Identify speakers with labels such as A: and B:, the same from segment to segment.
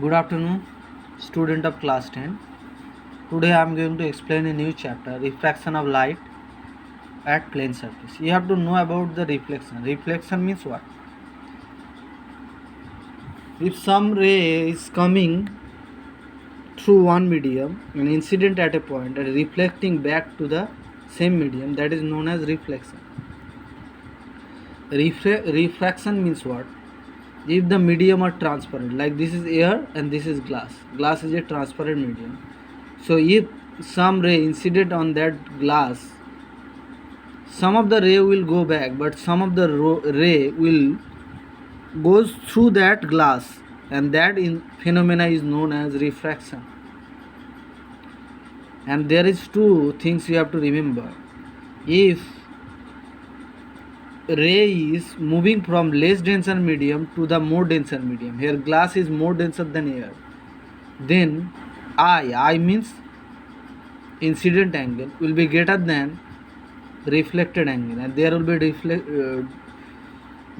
A: Good afternoon, student of class 10. Today I am going to explain a new chapter, refraction of light at plane surface. You have to know about the reflection. Reflection means what? If some ray is coming through one medium, an incident at a point and reflecting back to the same medium, that is known as reflection. Refraction means what? If the medium are transparent, like this is air and this is glass is a transparent medium. So if some ray incident on that glass, some of the ray will go back, but some of the ray will goes through that glass, and that phenomena is known as refraction. And there is two things you have to remember. If ray is moving from less denser medium to the more denser medium, here glass is more denser than air, then I means incident angle will be greater than reflected angle, and there will be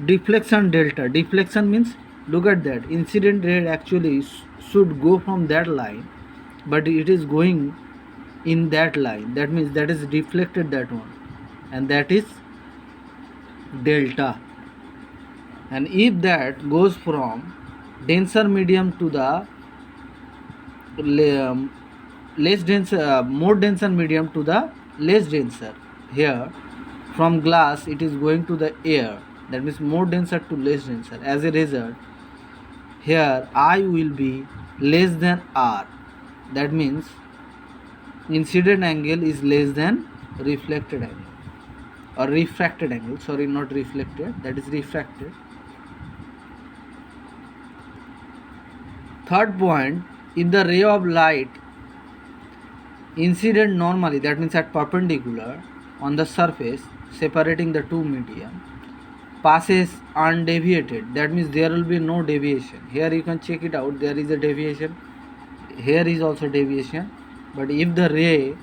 A: deflection delta. Deflection means, look at that, incident ray actually should go from that line, but it is going in that line. That means that is deflected, that one, and that is delta. And if that goes from denser medium to the less denser, more denser medium to the less denser, here from glass it is going to the air, that means more denser to less denser. As a result, here I will be less than R. That means incident angle is less than reflected angle, or refracted angle, sorry, not reflected, that is refracted. Third point, if the ray of light incident normally, that means at perpendicular on the surface separating the two medium, passes undeviated, that means there will be no deviation. Here you can check it out, there is a deviation, here is also deviation. But if the ray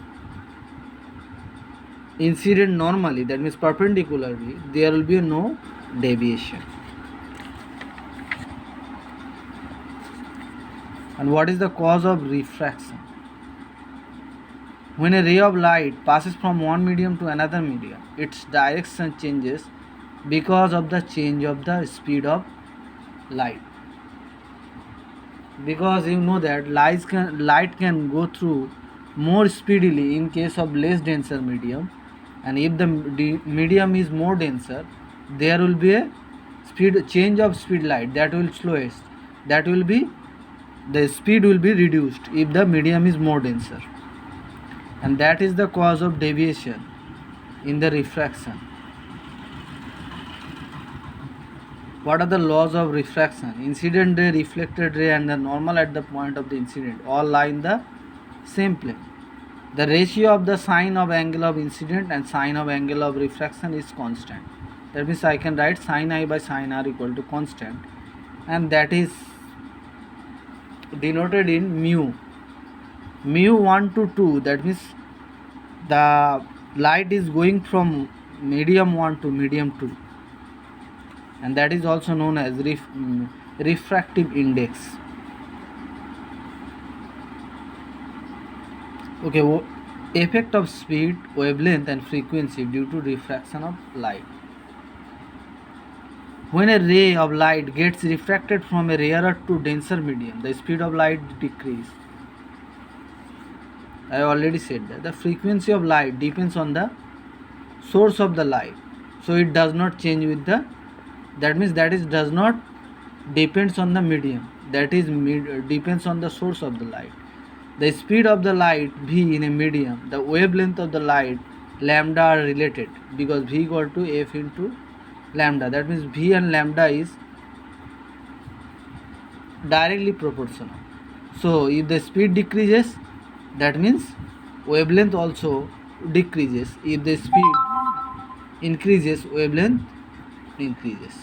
A: incident normally, that means perpendicularly, there will be no deviation. And what is the cause of refraction? When a ray of light passes from one medium to another medium, its direction changes because of the change of the speed of light. Because you know that light can go through more speedily in case of less denser medium, and if the medium is more denser, there will be a change of speed light, that will slowest, that will be, the speed will be reduced if the medium is more denser, and that is the cause of deviation in the refraction. What are the laws of refraction? Incident ray, reflected ray, and the normal at the point of the incident all lie in the same plane. The ratio of the sine of angle of incident and sine of angle of refraction is constant. That means I can write sine I by sine r equal to constant, and that is denoted in mu. Mu 1 to 2, that means the light is going from medium 1 to medium 2, and that is also known as refractive index. Okay, effect of speed, wavelength and frequency due to refraction of light. When a ray of light gets refracted from a rarer to denser medium, the speed of light decreases. I already said that the frequency of light depends on the source of the light, so it does not change with the, that means that is does not depends on the medium, that is depends on the source of the light. The speed of the light v in a medium, the wavelength of the light lambda are related, because v equal to f into lambda, that means v and lambda is directly proportional. So if the speed decreases, that means wavelength also decreases. If the speed increases, wavelength increases.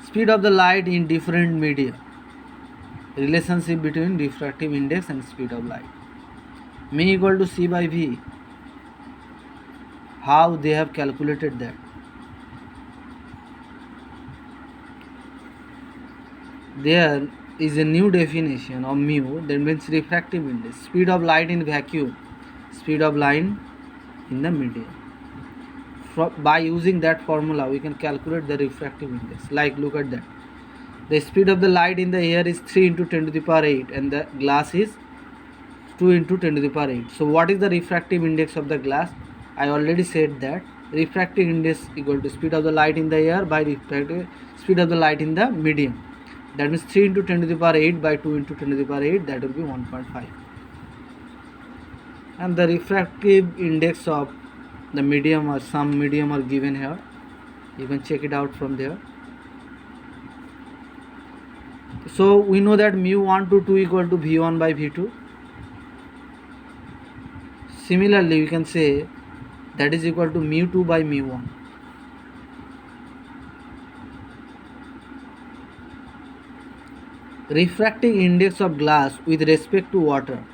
A: Speed of the light in different media. Relationship between refractive index and speed of light. M equal to c by v. How they have calculated that? there is a new definition of mu, that means refractive index, speed of light in vacuum, speed of light in the medium. By using that formula we can calculate the refractive index. Like, look at that, the speed of the light in the air is 3 into 10 to the power 8 and the glass is 2 into 10 to the power 8. So what is the refractive index of the glass? I already said that refractive index equal to speed of the light in the air by refractive speed of the light in the medium. That means 3 into 10 to the power 8 by 2 into 10 to the power 8, that will be 1.5. And the refractive index of the medium or some medium are given here. You can check it out from there. So we know that mu1 to 2 equal to v1 by v2. Similarly, we can say that is equal to mu2 by mu1. Refractive index of glass with respect to water.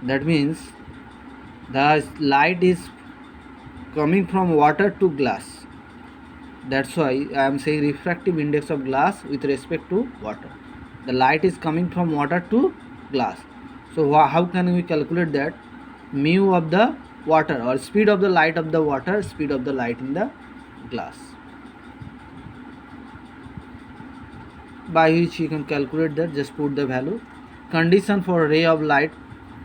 A: That means the light is coming from water to glass. That's why I am saying refractive index of glass with respect to water. The light is coming from water to glass. So how can we calculate that? Mu of the water, or speed of the light of the water, speed of the light in the glass, by which you can calculate that. Just put the value. Condition for ray of light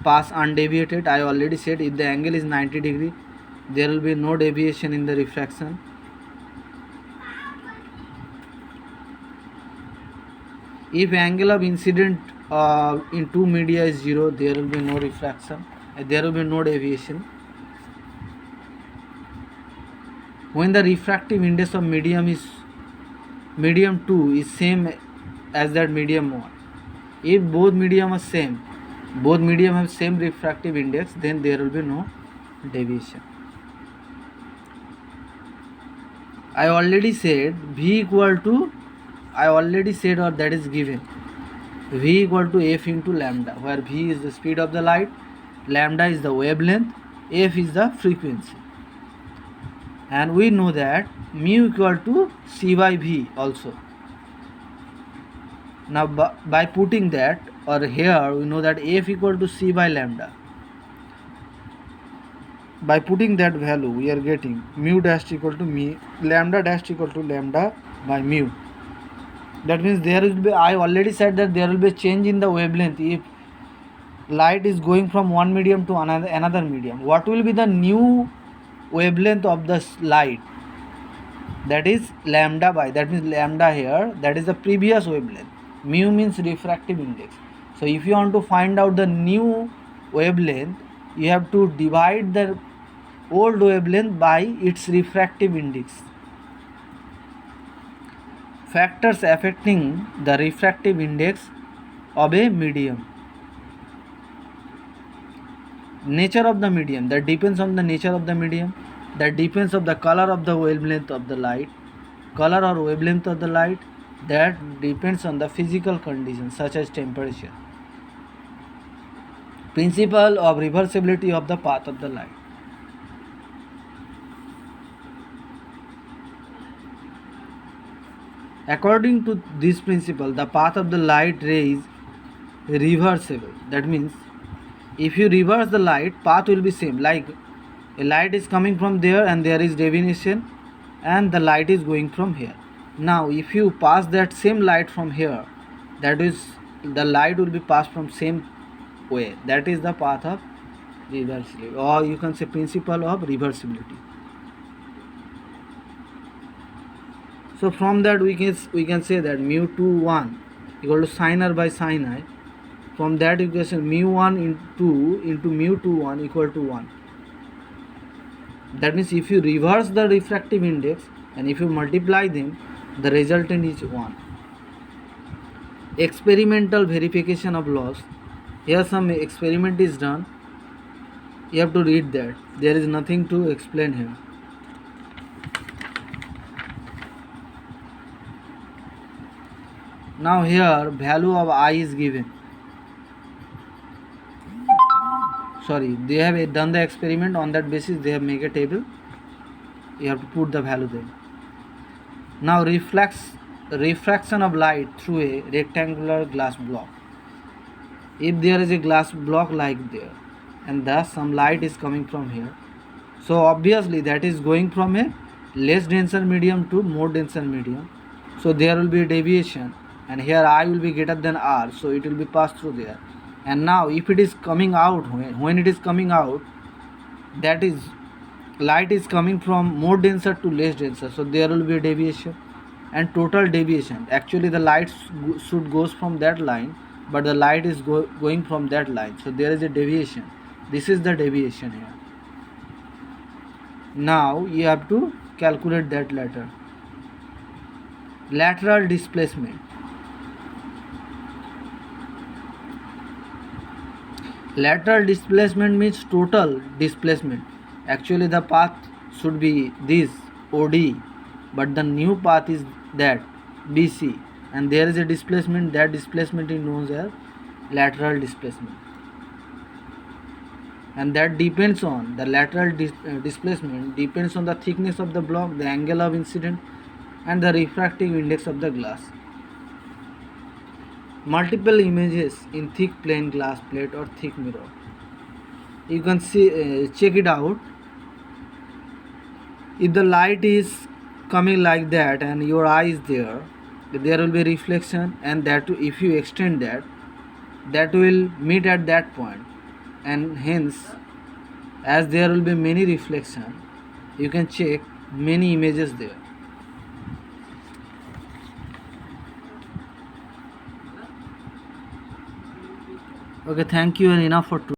A: pass undeviated. I already said if the angle is 90 degree, there will be no deviation in the refraction. If angle of incident in two media is 0, there will be no refraction, there will be no deviation. When the refractive index of medium 2 is same as that medium 1, if both medium are same, both medium have same refractive index, then there will be no deviation. I already said V equal to, or that is given, V equal to F into lambda, where V is the speed of the light, lambda is the wavelength, F is the frequency. And we know that mu equal to C by V also. Now by putting that, or here we know that F equal to C by lambda. By putting that value, we are getting mu dash equal to mu, lambda dash equal to lambda by mu. That means there will be, I already said that there will be a change in the wavelength if light is going from one medium to another medium. What will be the new wavelength of the light? That is lambda by, that means lambda here, that is the previous wavelength. Mu means refractive index. So if you want to find out the new wavelength, you have to divide the old wavelength by its refractive index. Factors affecting the refractive index of a medium. Nature of the medium, that depends on the nature of the medium, that depends on the color of the wavelength of the light, color or wavelength of the light, that depends on the physical conditions such as temperature. Principle of reversibility of the path of the light. According to this principle, the path of the light ray is reversible. That means if you reverse the light, path will be same. Like a light is coming from there and there is deviation, and the light is going from here. Now if you pass that same light from here, that is, the light will be passed from same way. That is the path of reversibility, or you can say principle of reversibility. So from that we can say that mu2 equal to sin r by sin I. From that equation, mu1 into mu2 equal to 1. That means if you reverse the refractive index and if you multiply them, the resultant is 1. Experimental verification of laws. Here some experiment is done. You have to read that. There is nothing to explain here. Now here value of I is given. Sorry, they have done the experiment, on that basis they have made a table. You have to put the value there. Now refraction of light through a rectangular glass block. If there is a glass block like there, and thus some light is coming from here, so obviously that is going from a less denser medium to more denser medium, so there will be a deviation, and here I will be greater than r, so it will be passed through there. And now if it is coming out, when it is coming out, that is light is coming from more denser to less denser, so there will be a deviation and total deviation. Actually the light should goes from that line, but the light is going from that line, so there is a deviation. This is the deviation here. Now you have to calculate that lateral displacement. Lateral displacement means total displacement. Actually the path should be this OD, but the new path is that BC, and there is a displacement. That displacement is known as lateral displacement, and that depends on the lateral displacement depends on the thickness of the block, the angle of incident, and the refractive index of the glass. Multiple images in thick plain glass plate or thick mirror. You can see, check it out. If the light is coming like that and your eye is there will be reflection, and that if you extend that will meet at that point, and hence as there will be many reflection, you can check many images there. Okay, thank you, and enough for today.